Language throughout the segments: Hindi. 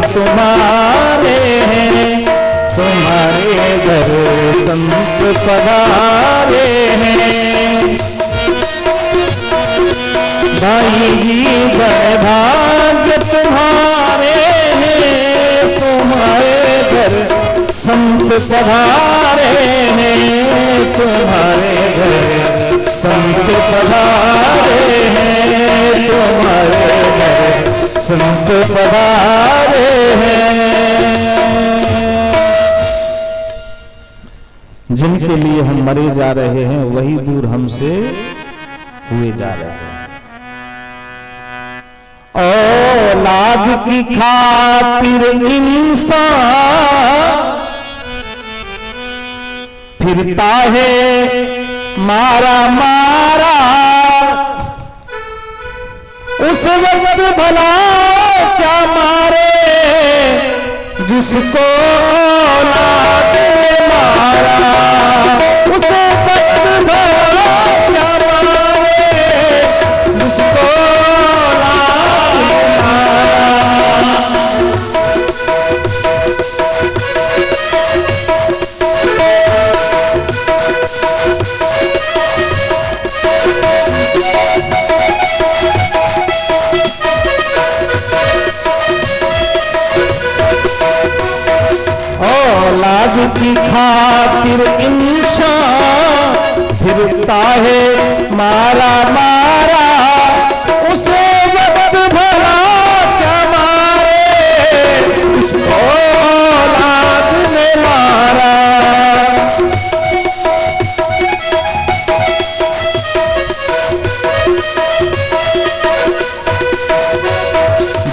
भाग्य तुम्हारे हैं, तुम्हारे घर संत पधारे हैं। भाई जी बड़े भाग्य तुम्हारे हैं, तुम्हारे घर संत पधारे हैं, तुम्हारे घर संत पधारे हैं, तुम्हारे घर संत पधारे हैं। जिनके लिए हम मरे जा रहे हैं वही दूर हमसे हुए जा रहे हैं। औलाद की खातिर इंसान फिरता है मारा मारा, उस वक्त भला क्या मारे जिसको औलाद ने मारा, उस वक्त भला क्या मारे जिसको औलाद ने मारा। औलाद की खातिर इंसान फिरता है मारा मारा, उसे वक्त भला क्या मारे उसको औलाद ने मारा।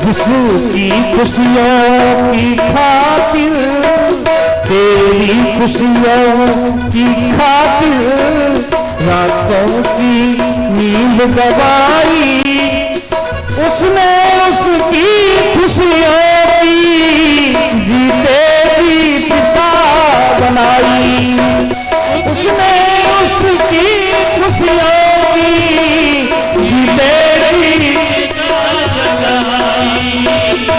जिसकी खुशियों की खातिर, तेरी खुशियों की खातिर रातों की नींद गवाई, उसने उसकी खुशियों की जीते जी पिता बनाई, उसने उसकी खुशियों की जीते जी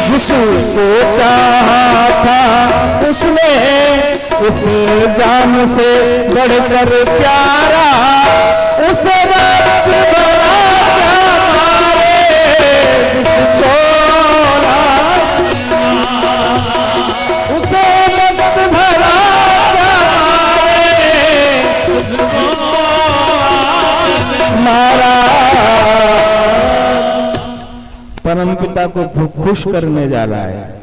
जिसको चाहा था उसने इस जान से बढ़कर प्यारा, उसे वक्त भला क्या मारे जिसको औलाद, उसे वक्त भला क्या मारे जिसको मारा। परम पिता को खुश करने जा रहा है।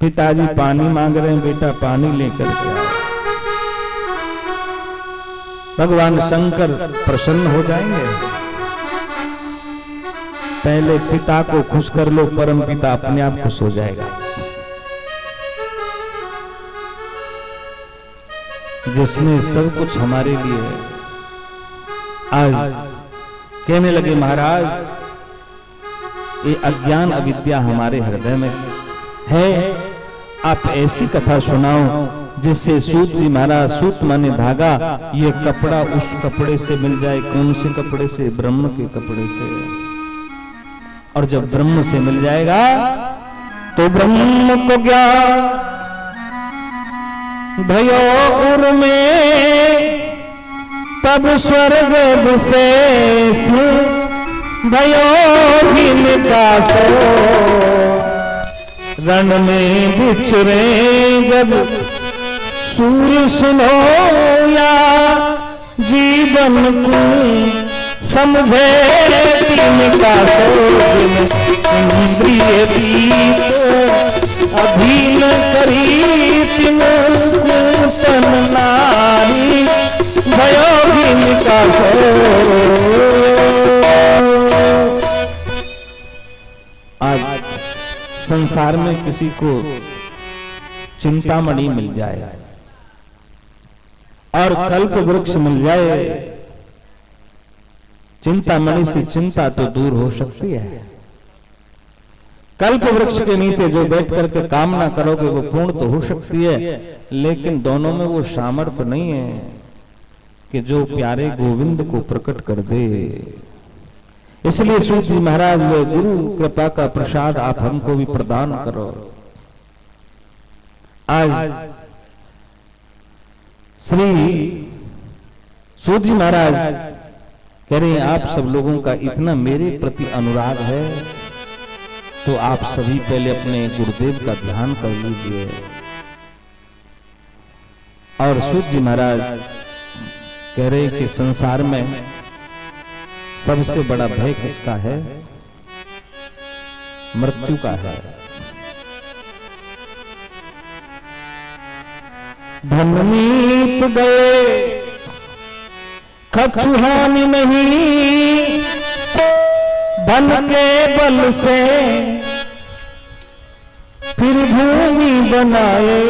पिताजी पानी मांग रहे हैं, बेटा पानी लेकर के आओ। भगवान शंकर प्रसन्न हो जाएंगे। पहले पिता को खुश कर लो, परम पिता अपने आप खुश हो जाएगा। जिसने सब कुछ हमारे लिए, आज कहने लगे महाराज ये अज्ञान अविद्या हमारे हृदय में है, आप ऐसी कथा सुनाओ जिससे सूत जी महाराज, सूत माने धागा, ये कपड़ा उस कपड़े से मिल जाए। कौन से कपड़े से? ब्रह्म के कपड़े से। और जब ब्रह्म से मिल जाएगा तो ब्रह्म को ज्ञान भयो उर में, तब स्वर्ग विशेष भयो विकासो। रण में बिछरे जब सूर सुनो या जीवन को समझे तिनका सोजन इंद्रिय दीप अधीन करी तिन तन नारी भयो तिनका आज संसार में किसी को चिंतामणि मिल जाए और कल्प वृक्ष मिल जाए, चिंतामणि से चिंता तो दूर हो सकती है। कल्प वृक्ष के नीचे जो बैठ करके कामना करोगे वो पूर्ण तो हो सकती है, लेकिन दोनों में वो सामर्थ्य नहीं है कि जो प्यारे गोविंद को प्रकट कर दे। इसलिए सूत जी महाराज वे गुरु कृपा का प्रसाद आप हमको भी प्रदान करो। आज श्री सूत जी महाराज कह रहे हैं आप सब लोगों का इतना मेरे प्रति अनुराग है तो आप सभी पहले अपने गुरुदेव का ध्यान कर लीजिए। और सूत जी महाराज कह रहे कि संसार में सबसे बड़ा भय किसका है? मृत्यु का है। धन मीत गए कछु हानि नहीं, धन के बल से फिर भूमि बनाए।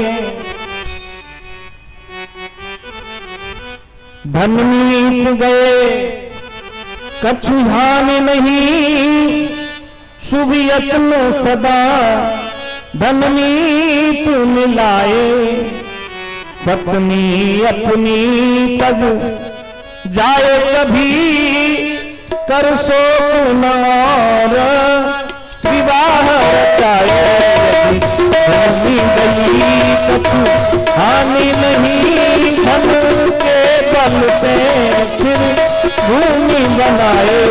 धन मीत गए कछु हानि नहीं, शुभ यत्न सदा धन मीत मिलाए। पत्नी अपनी तज जाए कभी, कर शोक नार विवाह रचाए। धन गई कछु हानि नहीं, धन के बल से फिर भूमि बनाए।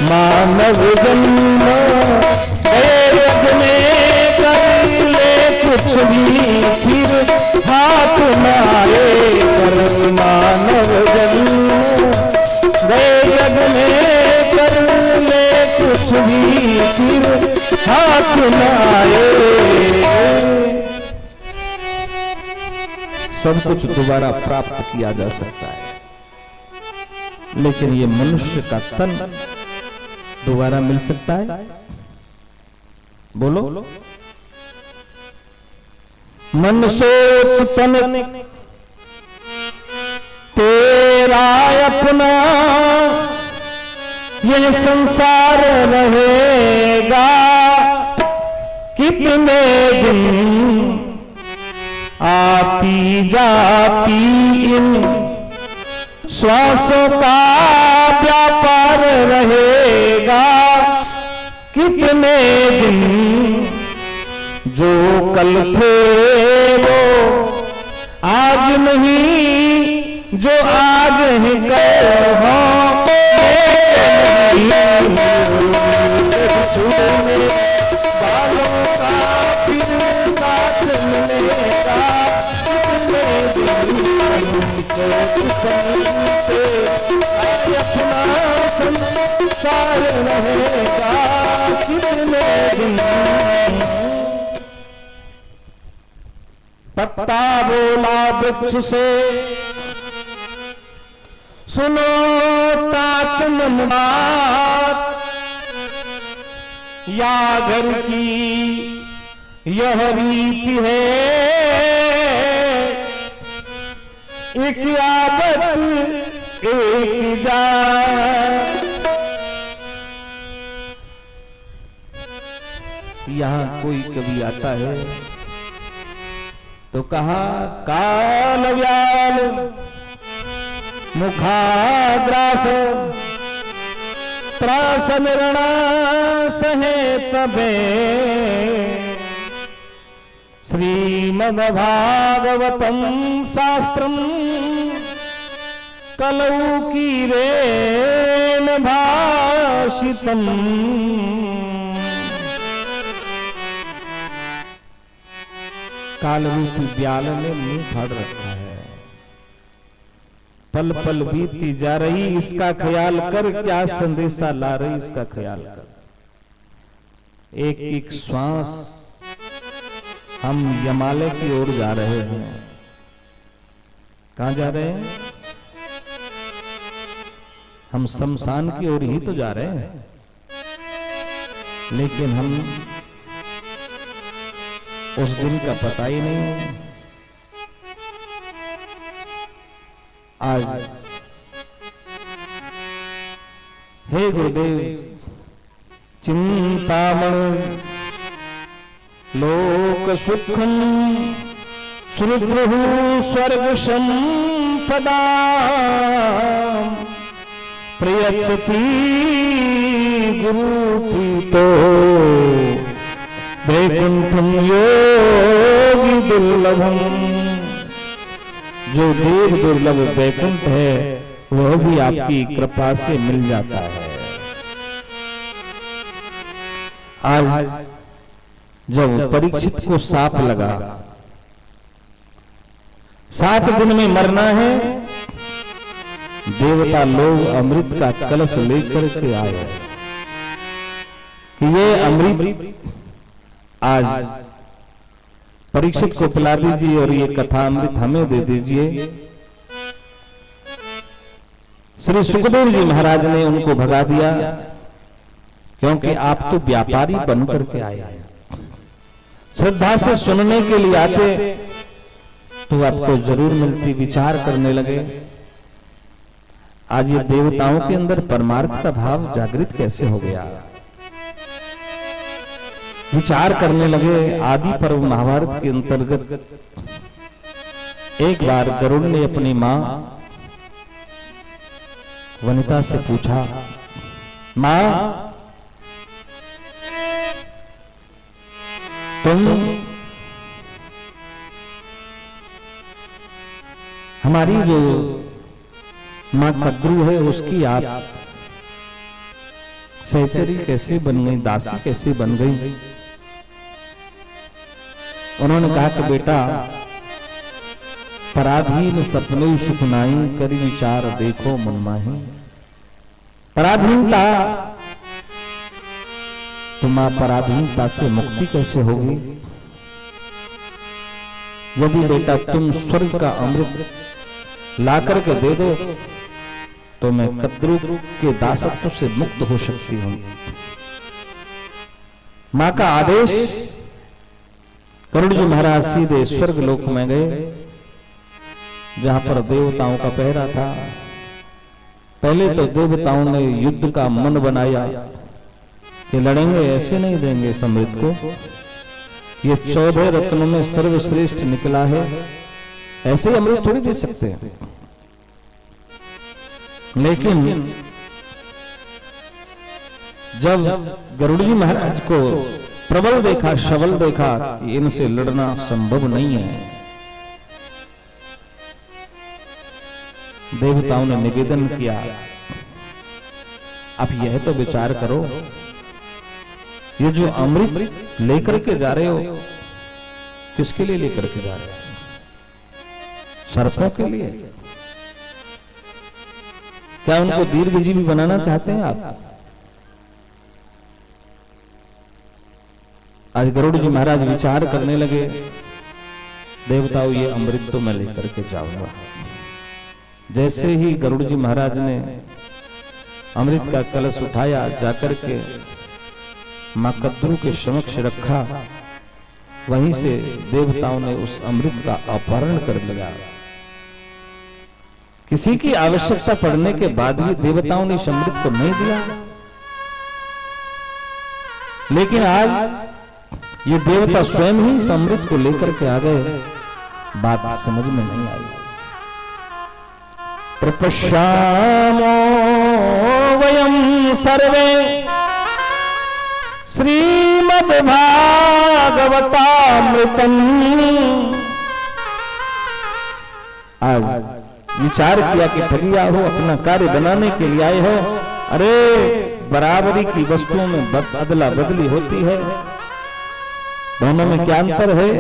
मानव जन्म गए यज्ञ में, कर ले कुछ भी फिर हाथ न आए। कर मानव जन्म गए यज्ञ में, कर ले कुछ भी फिर हाथ न आए। सब कुछ दोबारा प्राप्त किया जा सकता है, लेकिन ये मनुष्य का तन दोबारा मिल सकता है? बोलो। मन सोच तन तेरा अपना, यह संसार रहेगा कितने दिन। आती जाती इन श्वासों का व्यापार रहेगा कितने दिन। जो कल थे वो आज नहीं, जो आज है कल हो बालों का फिर साथ मिलेगा अपना संसार रहेगा कितने दिन। पत्ता बोला वृक्ष से, सुनो तात मन बात। या घर की यह रीति है, एक आदत एक जात। यहां कोई कभी आता है तो कहा काल व्याल मुखाग्रास, त्रास निर्णा सहे तबे। श्रीमद्भागवतम शास्त्रम कलौ कीरेन भाषितम। काल रूपी व्याल ने मुंह फाड़ रखा है। पल पल बीती जा रही, इसका ख्याल कर, क्या संदेशा ला रही इसका ख्याल कर। एक एक श्वास हम यमालय की ओर जा रहे हैं। कहां जा रहे हैं? हम शमशान की ओर ही तो जा रहे हैं, लेकिन हम उस दिन का पता ही नहीं। आज हे गुरुदेव चिंतामणि लोक सुखम सुरभु स्वर्ग संपदा प्रयच्छति गुरु प्रीतो वैकुंठम योगी दुर्लभम। जो देव दुर्लभ वैकुंठ है वह भी आपकी कृपा से मिल जाता है। आज जब परीक्षित को सांप लगा, 7 दिन में मरना है, देवता लोग अमृत का कलश लेकर के आए कि ये अमृत आज परीक्षित को पिला दीजिए और ये कथा अमृत हमें दे दीजिए। श्री सुखदेव जी महाराज ने उनको भगा दिया, क्योंकि आप तो व्यापारी बन करके आए हैं। श्रद्धा से सुनने के लिए आते तो आपको जरूर मिलती। विचार करने लगे, आज ये देवताओं के अंदर परमार्थ का भाव जागृत कैसे हो गया। विचार करने लगे। आदि पर्व महाभारत के अंतर्गत एक बार गरुड़ ने अपनी मां वनिता से पूछा, मां तुम हमारी जो मां कद्रू है उसकी आप सहचरी कैसे बन गई, दासी कैसे बन गई। उन्होंने कहा कि बेटा, पराधीन सपने सुख नाई, करी विचार देखो मन माही। पराधीनता, तो मां पराधीनता से मुक्ति कैसे होगी। यदि बेटा तुम स्वर्ग का अमृत ला करके दे दो तो मैं कद्रू के दासत्व से मुक्त हो सकती हूं। मां का आदेश, गरुड़ जी महाराज सीधे स्वर्ग लोक में गए, जहां पर देवताओं का पहरा था। पहले तो देवताओं ने युद्ध का मन बनाया कि लड़ेंगे, ऐसे नहीं देंगे इस अमृत को, ये 14 रत्नों में सर्वश्रेष्ठ निकला है, ऐसे अमृत थोड़ी दे सकते हैं। लेकिन जब गरुड़ जी महाराज को प्रबल देखा, सबल देखा कि इनसे लड़ना संभव नहीं है, देवताओं ने निवेदन किया, आप यह तो विचार करो, ये जो अमृत लेकर के जा रहे हो किसके लिए लेकर के जा रहे हो? सर्पों के लिए? क्या उनको दीर्घजीवी बनाना चाहते हैं आप? आज गरुड़ जी महाराज विचार करने लगे, देवताओं ये अमृत तो मैं लेकर के जाऊंगा। जैसे ही गरुड़ जी महाराज ने अमृत का कलश उठाया, जाकर के मां कद्रू के समक्ष रखा, वहीं से देवताओं ने उस अमृत का अपहरण कर लिया। किसी की आवश्यकता पड़ने के बाद भी देवताओं ने इस अमृत को नहीं दिया। लेकिन आज ये देवता स्वयं ही इस अमृत को लेकर के आ गए, बात समझ में नहीं आई। प्रपश्यामो वयं सर्वे श्रीमद्भागवतामृतम्। आज विचार किया कि ठगिया हो, अपना कार्य बनाने के लिए आए हो। अरे बराबरी की वस्तुओं में अदला बदली होती है, दोनों में क्या अंतर है?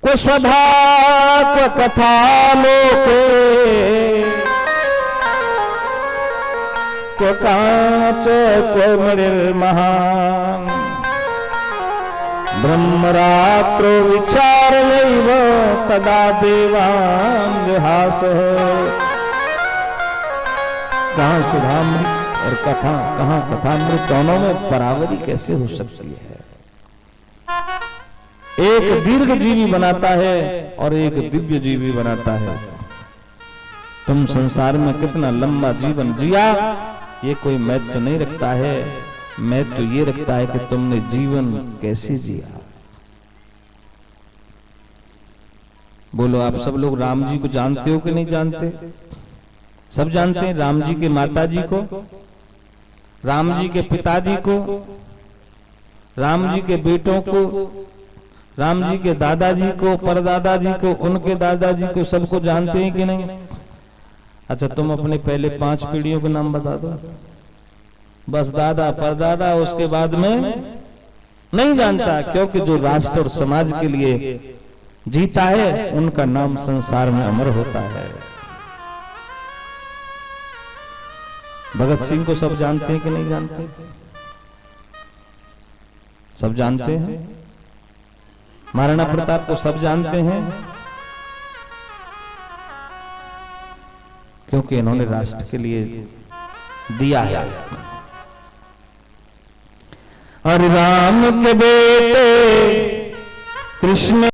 को स्वधा को कथा लोके, को कांच को मणिर्महान। ब्रह्मरात्रो विचारयैव तदा देवांगहास। कहाँ सुधामृत और कथा, कहाँ कथामृत, दोनों में बराबरी कैसे हो सकती है? एक दीर्घ जीवी बनाता है और एक दिव्य जीवी बनाता है। तुम संसार में कितना लंबा जीवन जिया, ये कोई महत्व नहीं रखता है। महत्व ये रखता है कि तुमने जीवन कैसे जिया। बोलो, आप सब लोग राम जी को जानते हो कि नहीं जानते? सब जानते हैं राम जी के माता जी को, राम जी के पिताजी को, राम जी के बेटों को, राम जी के दादाजी को, परदादा जी को, उनके दादाजी को, सबको जानते हैं कि नहीं? अच्छा, तुम अपने पहले 5 पीढ़ियों के नाम बता दो। बस दादा परदादा, उसके बाद में नहीं जानता, क्योंकि जो राष्ट्र और समाज के लिए जीता है उनका नाम संसार में अमर होता है। भगत सिंह को सब जानते हैं कि नहीं जानते? सब जानते हैं। महाराणा प्रताप को सब जानते हैं, क्योंकि इन्होंने राष्ट्र के लिए दिया है। और राम के बेटे कृष्ण